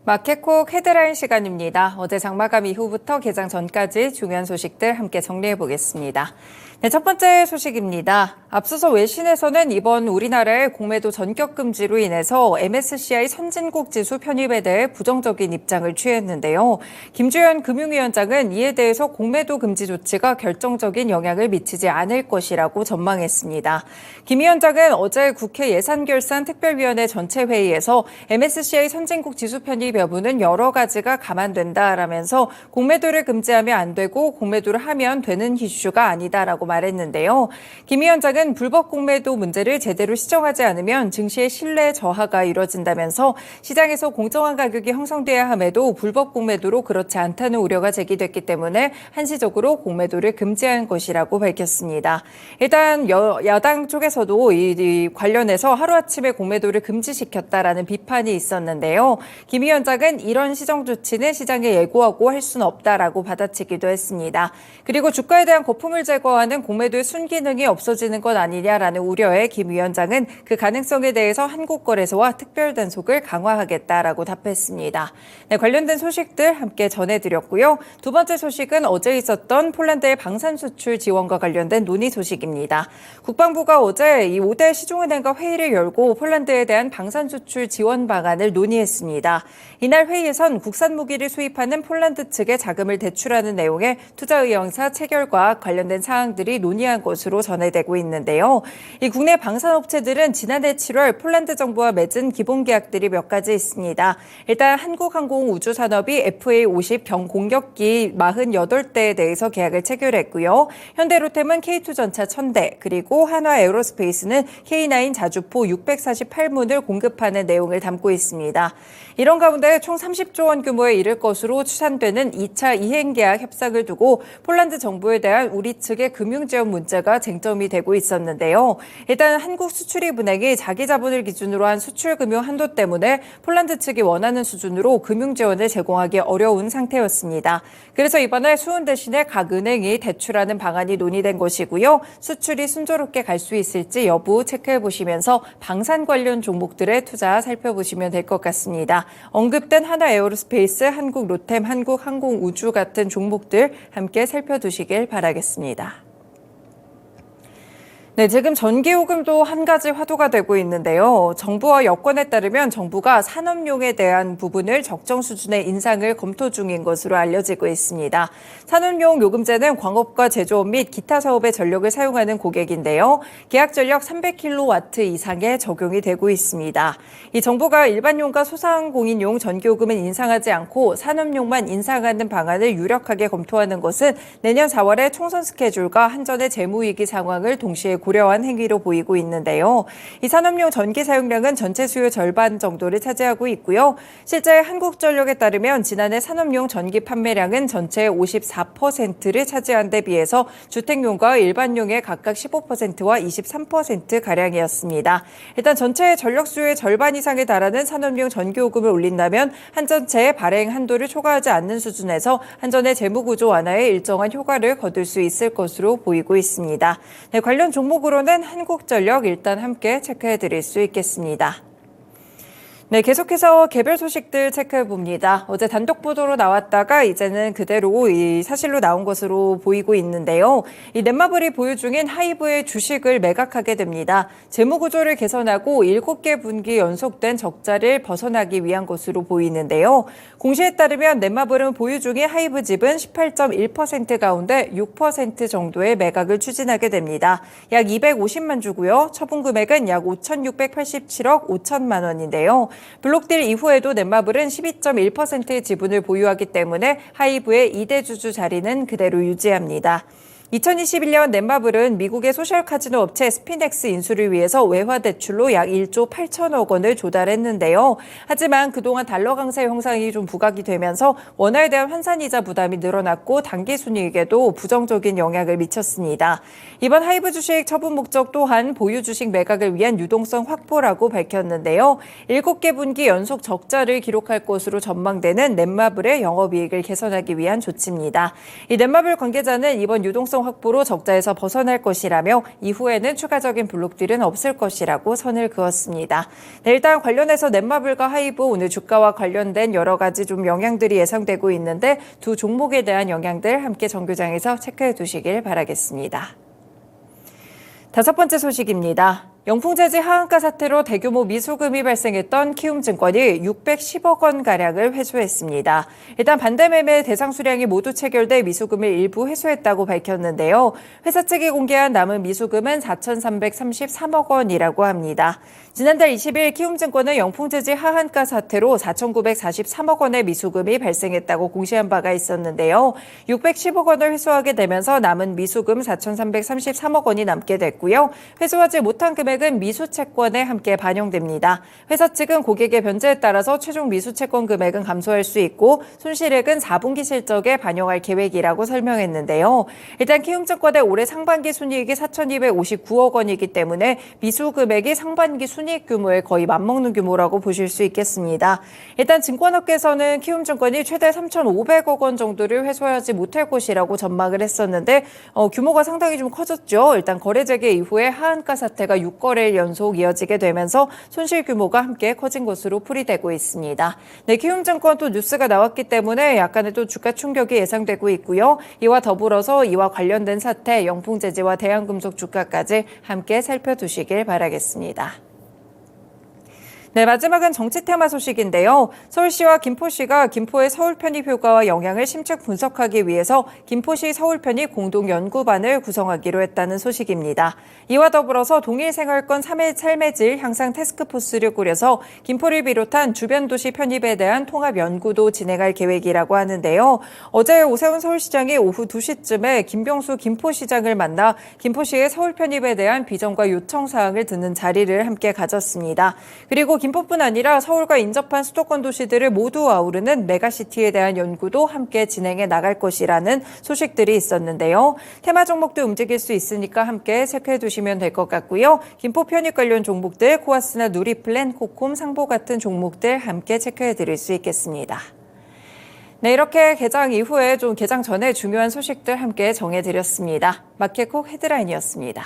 마켓콕 헤드라인 시간입니다. 어제 장마감 이후부터 개장 전까지 중요한 소식들 함께 정리해 보겠습니다. 네, 첫 번째 소식입니다. 앞서서 외신에서는 이번 우리나라의 공매도 전격 금지로 인해서 MSCI 선진국 지수 편입에 대해 부정적인 입장을 취했는데요. 김주현 금융위원장은 이에 대해서 공매도 금지 조치가 결정적인 영향을 미치지 않을 것이라고 전망했습니다. 김 위원장은 어제 국회 예산결산특별위원회 전체 회의에서 MSCI 선진국 지수 편입 여부는 여러 가지가 감안된다라면서 공매도를 금지하면 안 되고 공매도를 하면 되는 이슈가 아니다라고 말했는데요. 김 위원장은 불법 공매도 문제를 제대로 시정하지 않으면 증시의 신뢰 저하가 이뤄진다면서 시장에서 공정한 가격이 형성돼야 함에도 불법 공매도로 그렇지 않다는 우려가 제기됐기 때문에 한시적으로 공매도를 금지한 것이라고 밝혔습니다. 일단 야당 쪽에서도 이 관련해서 하루아침에 공매도를 금지시켰다라는 비판이 있었는데요. 김 위원장은 이런 시정 조치는 시장에 예고하고 할 수는 없다라고 받아치기도 했습니다. 그리고 주가에 대한 거품을 제거하는 공매도의 순기능이 없어지는 것 아니냐라는 우려에 김 위원장은 그 가능성에 대해서 한국거래소와 특별 단속을 강화하겠다라고 답했습니다. 네, 관련된 소식들 함께 전해드렸고요. 두 번째 소식은 어제 있었던 폴란드의 방산 수출 지원과 관련된 논의 소식입니다. 국방부가 어제 이 5대 시중은행과 회의를 열고 폴란드에 대한 방산 수출 지원 방안을 논의했습니다. 이날 회의에선 국산 무기를 수입하는 폴란드 측에 자금을 대출하는 내용의 투자 의향서 체결과 관련된 사항들이 논의한 것으로 전해되고 있는데요. 이 국내 방산업체들은 지난해 7월 폴란드 정부와 맺은 기본계약들이 몇 가지 있습니다. 일단 한국항공우주산업이 FA-50 경공격기 48대에 대해서 계약을 체결했고요. 현대로템은 K2 전차 1000대, 그리고 한화에어로스페이스는 K9 자주포 648문을 공급하는 내용을 담고 있습니다. 이런 가운데 총 30조 원 규모에 이를 것으로 추산되는 2차 이행계약 협상을 두고 폴란드 정부에 대한 우리 측의 금융지원 문제가 쟁점이 되고 있었는데요. 일단 한국수출입은행이 자기 자본을 기준으로 한 수출금융 한도 때문에 폴란드 측이 원하는 수준으로 금융지원을 제공하기 어려운 상태였습니다. 그래서 이번에 수은 대신에 각 은행이 대출하는 방안이 논의된 것이고요. 수출이 순조롭게 갈 수 있을지 여부 체크해보시면서 방산 관련 종목들의 투자 살펴보시면 될 것 같습니다. 언급된 한화에어로스페이스, 한국로템, 한국항공우주 같은 종목들 함께 살펴두시길 바라겠습니다. 네, 지금 전기요금도 한 가지 화두가 되고 있는데요. 정부와 여권에 따르면 정부가 산업용에 대한 부분을 적정 수준의 인상을 검토 중인 것으로 알려지고 있습니다. 산업용 요금제는 광업과 제조업 및 기타 사업의 전력을 사용하는 고객인데요. 계약 전력 300kW 이상에 적용이 되고 있습니다. 이 정부가 일반용과 소상공인용 전기요금은 인상하지 않고 산업용만 인상하는 방안을 유력하게 검토하는 것은 내년 4월에 총선 스케줄과 한전의 재무위기 상황을 동시에 고려한 행위로 보이고 있는데요. 이 산업용 전기 사용량은 전체 수요 절반 정도를 차지하고 있고요. 실제 한국전력에 따르면 지난해 산업용 전기 판매량은 전체의 54%를 차지한 데 비해서 주택용과 일반용의 각각 15%와 23%가량이었습니다. 일단 전체 전력 수요의 절반 이상에 달하는 산업용 전기요금을 올린다면 한전체의 발행 한도를 초과하지 않는 수준에서 한전의 재무구조 완화에 일정한 효과를 거둘 수 있을 것으로 보이고 있습니다. 네, 관련 종목으로는 한국전력 일단 함께 체크해드릴 수 있겠습니다. 네, 계속해서 개별 소식들 체크해봅니다. 어제 단독 보도로 나왔다가 이제는 그대로 이 사실로 나온 것으로 보이고 있는데요. 이 넷마블이 보유 중인 하이브의 주식을 매각하게 됩니다. 재무구조를 개선하고 7개 분기 연속된 적자를 벗어나기 위한 것으로 보이는데요. 공시에 따르면 넷마블은 보유 중인 하이브 지분 18.1% 가운데 6% 정도의 매각을 추진하게 됩니다. 약 250만 주고요. 처분 금액은 약 5,687억 5천만 원인데요. 블록딜 이후에도 넷마블은 12.1%의 지분을 보유하기 때문에 하이브의 2대 주주 자리는 그대로 유지합니다. 2021년 넷마블은 미국의 소셜 카지노 업체 스피넥스 인수를 위해서 외화 대출로 약 1조 8천억 원을 조달했는데요. 하지만 그동안 달러 강세 형상이 좀 부각이 되면서 원화에 대한 환산이자 부담이 늘어났고 단기 순이익에도 부정적인 영향을 미쳤습니다. 이번 하이브 주식 처분 목적 또한 보유 주식 매각을 위한 유동성 확보라고 밝혔는데요. 7개 분기 연속 적자를 기록할 것으로 전망되는 넷마블의 영업이익을 개선하기 위한 조치입니다. 이 넷마블 관계자는 이번 유동성 안정성 확보로 적자에서 벗어날 것이라며 이후에는 추가적인 블록딜은 없을 것이라고 선을 그었습니다. 네, 일단 관련해서 넷마블과 하이브 오늘 주가와 관련된 여러 가지 좀 영향들이 예상되고 있는데 두 종목에 대한 영향들 함께 정규장에서 체크해 두시길 바라겠습니다. 다섯 번째 소식입니다. 영풍재지 하한가 사태로 대규모 미수금이 발생했던 키움증권이 610억 원가량을 회수했습니다. 일단 반대매매 대상 수량이 모두 체결돼 미수금을 일부 회수했다고 밝혔는데요. 회사 측이 공개한 남은 미수금은 4,333억 원이라고 합니다. 지난달 20일 키움증권은 영풍재지 하한가 사태로 4,943억 원의 미수금이 발생했다고 공시한 바가 있었는데요. 610억 원을 회수하게 되면서 남은 미수금 4,333억 원이 남게 됐고요. 회수하지 못한 금액은 미수채권에 함께 반영됩니다. 회사 측은 고객의 변제에 따라서 최종 미수채권 금액은 감소할 수 있고 손실액은 4분기 실적에 반영할 계획이라고 설명했는데요. 일단 키움증권의 올해 상반기 순이익이 4,259억 원이기 때문에 미수 금액이 상반기 순이익 규모에 거의 맞먹는 규모라고 보실 수 있겠습니다. 일단 증권업계에서는 키움증권이 최대 3,500억 원 정도를 회수하지 못할 것이라고 전망을 했었는데 규모가 상당히 좀 커졌죠. 일단 거래 재개 이후에 하한가 사태가 6거래일 연속 이어지게 되면서 손실 규모가 함께 커진 것으로 풀이되고 있습니다. 네, 키움증권 또 뉴스가 나왔기 때문에 약간의 또 주가 충격이 예상되고 있고요. 이와 더불어서 이와 관련된 사태, 영풍재지와 대한금속 주가까지 함께 살펴두시길 바라겠습니다. 네, 마지막은 정치 테마 소식인데요. 서울시와 김포시가 김포의 서울 편입 효과와 영향을 심층 분석하기 위해서 김포시 서울 편입 공동연구반을 구성하기로 했다는 소식입니다. 이와 더불어서 동일생활권 3일 삶의 질 향상 태스크포스를 꾸려서 김포를 비롯한 주변 도시 편입에 대한 통합 연구도 진행할 계획이라고 하는데요. 어제 오세훈 서울시장이 오후 2시쯤에 김병수 김포시장을 만나 김포시의 서울 편입에 대한 비전과 요청 사항을 듣는 자리를 함께 가졌습니다. 그리고 김포뿐 아니라 서울과 인접한 수도권 도시들을 모두 아우르는 메가시티에 대한 연구도 함께 진행해 나갈 것이라는 소식들이 있었는데요. 테마 종목도 움직일 수 있으니까 함께 체크해 두시면 될 것 같고요. 김포 편입 관련 종목들 코아스나 누리플랜, 코콤, 상보 같은 종목들 함께 체크해 드릴 수 있겠습니다. 네, 이렇게 개장 이후에 개장 전에 중요한 소식들 함께 정해 드렸습니다. 마켓콕 헤드라인이었습니다.